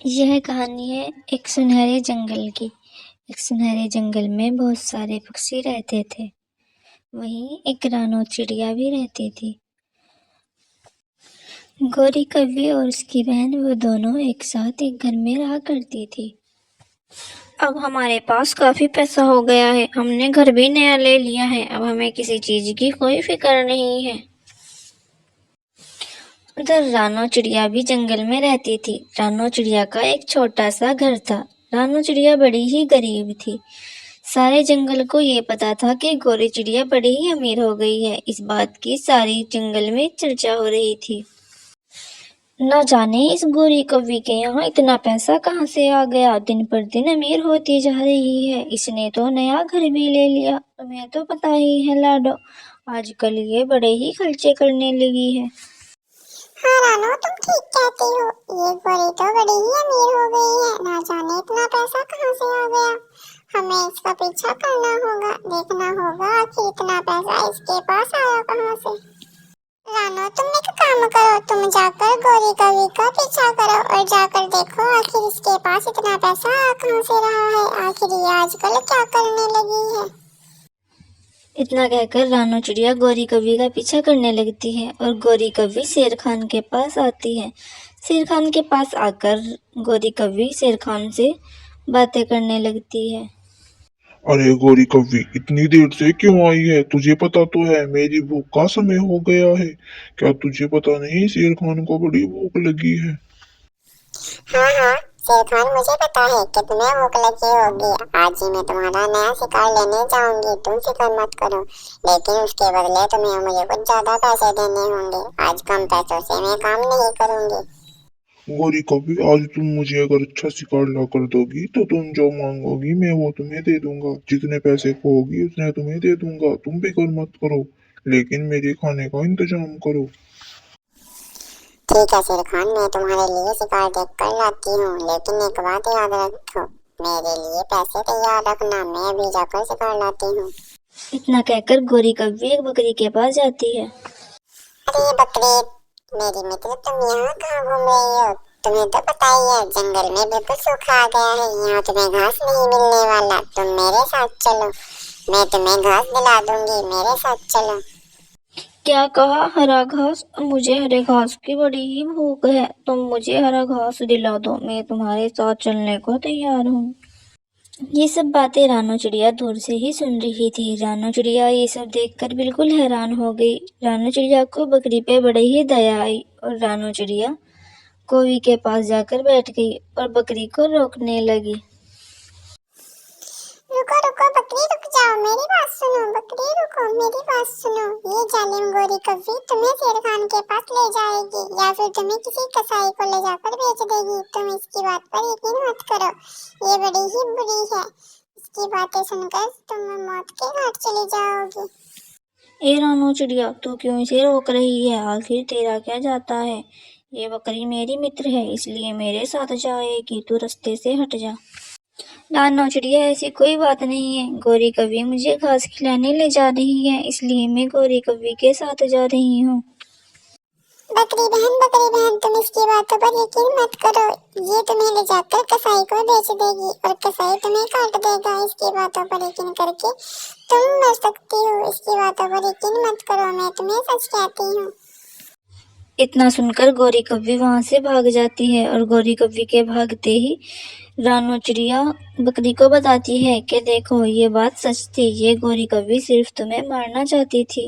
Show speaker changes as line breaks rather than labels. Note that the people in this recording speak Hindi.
यह कहानी है एक सुनहरे जंगल की। एक सुनहरे जंगल में बहुत सारे पक्षी रहते थे। वहीं एक रानो चिड़िया भी रहती थी। गोरी कौवी और उसकी बहन वो दोनों एक साथ एक घर में रहा करती थी। अब हमारे पास काफी पैसा हो गया है, हमने घर भी नया ले लिया है। अब हमें किसी चीज की कोई फिक्र नहीं है। उधर रानो चिड़िया भी जंगल में रहती थी। रानो चिड़िया का एक छोटा सा घर था। रानो चिड़िया बड़ी ही गरीब थी। सारे जंगल को ये पता था कि गोरी चिड़िया बड़ी ही अमीर हो गई है। इस बात की सारी जंगल में चर्चा हो रही थी। न जाने इस गोरी कौवी के यहाँ इतना पैसा कहाँ से आ गया, दिन पर दिन अमीर होती जा रही है। इसने तो नया घर भी ले लिया। तुम्हें तो पता ही है लाडो, आजकल ये बड़े ही खर्चे करने लगी है।
हाँ रानो, तुम ठीक कहती हो। ये गोरी तो बड़ी ही अमीर हो गई है। ना जाने इतना पैसा कहाँ से आ गया। हमें इसका पीछा करना होगा, देखना होगा आखिर इतना पैसा इसके पास आया कहाँ से। रानो, तुम एक काम करो, तुम जाकर गोरी कौवी का पीछा करो और जाकर देखो आखिर इसके पास इतना पैसा आ कहाँ से रहा है। आखिर ये आजकल क्या करने लगी है।
इतना कहकर रानो चिड़िया गोरी कौवी का पीछा करने लगती है और गोरी कौवी शेर खान के पास आती है। शेर खान के पास आकर गोरी कौवी शेर खान से बातें करने लगती है।
अरे गोरी कौवी, इतनी देर से क्यों आई है? तुझे पता तो है मेरी भूख का समय हो गया है। क्या तुझे पता नहीं शेर खान को बड़ी भूख लगी है?
हाँ हाँ शेर खान, मुझे पता है कि तुम्हें भूख लगी होगी। आज ही मैं तुम्हारा नया शिकार लेने जाऊंगी, तुम फिक्र मत करो। लेकिन उसके बदले तुम्हें मुझे कुछ ज्यादा पैसे देने होंगे। आज कम पैसों से मैं काम नहीं करूंगी।
गोरी कौवी, आज तुम मुझे अगर अच्छा शिकार ला कर दोगी तो तुम जो मांगोगी मैं वो तुम्हें दे दूंगा। जितने पैसे कहोगी उतने तुम्हें दे दूंगा। तुम फिक्र मत करो, लेकिन मेरे खाने का इंतजाम करो।
ठीक है शेर खान, मैं तुम्हारे लिए शिकार देख कर लाती हूँ। लेकिन एक बात याद रखो, मेरे लिए पैसे तैयार रखना। मैं अभी जाकर शिकार लाती हूँ।
इतना कहकर गोरी कौवी एक बकरी के पास जाती है।
अरे बकरी, मेरी मित्र, तुम यहाँ कहाँ घूम रही हो? तुम्हें तो पता ही है जंगल में बिल्कुल सूखा आ गया है। यहाँ तुम्हें घास नहीं मिलने वाला। तुम मेरे साथ चलो, मैं तुम्हें घास दिला दूंगी। मेरे साथ चलो।
क्या कहा? हरा घास? मुझे हरे घास की बड़ी ही भूख है। तुम मुझे हरा घास दिला दो, मैं तुम्हारे साथ चलने को तैयार हूँ। ये सब बातें रानो चिड़िया दूर से ही सुन रही थी। रानो चिड़िया ये सब देखकर बिल्कुल हैरान हो गई। रानो चिड़िया को बकरी पे बड़ी ही दया आई और रानो चिड़िया कौवी के पास जाकर बैठ गई और बकरी को रोकने लगी।
रुको रुको बकरी, रुक जाओ, मेरी बात सुनो। बकरी रुको, मेरी बात सुनो। ये जालिम गोरी कौवी तुम्हें शेर खान के पास ले जाएगी या फिर तुम्हें किसी कसाई को ले जाकर बेच देगी। तुम इसकी बात पर यकीन मत करो, ये बड़ी ही बुरी है। इसकी बातें सुनकर तुम मौत के घाट चली जाओगी।
ए रानो चिड़िया, तू क्यों इसे रोक रही है? आखिर तेरा क्या जाता है? ये बकरी मेरी मित्र है, इसलिए मेरे साथ जाएगी। तू रास्ते से हट जा। रानो चिड़िया, ऐसी कोई बात नहीं है। गोरी कौवी मुझे घास खिलाने ले जा रही है, इसलिए मैं गोरी कौवी के साथ जा रही हूँ।
बकरी बहन, तुम इसकी बातों पर यकीन मत करो। ये तुम्हें ले जाकर कसाई को बेच देगी और कसाई तुम्हें काट देगा। इसकी बातों पर यकीन करके तुम मर सकती हो। इसकी बातों पर यकीन मत करो, मैं तुम्हें सच कहती हूँ।
इतना सुनकर गोरी कौवी वहां से भाग जाती है और गोरी कौवी के भागते ही रानो चिड़िया बकरी को बताती है कि देखो, ये बात सच थी। ये गोरी कौवी सिर्फ तुम्हें मारना चाहती थी।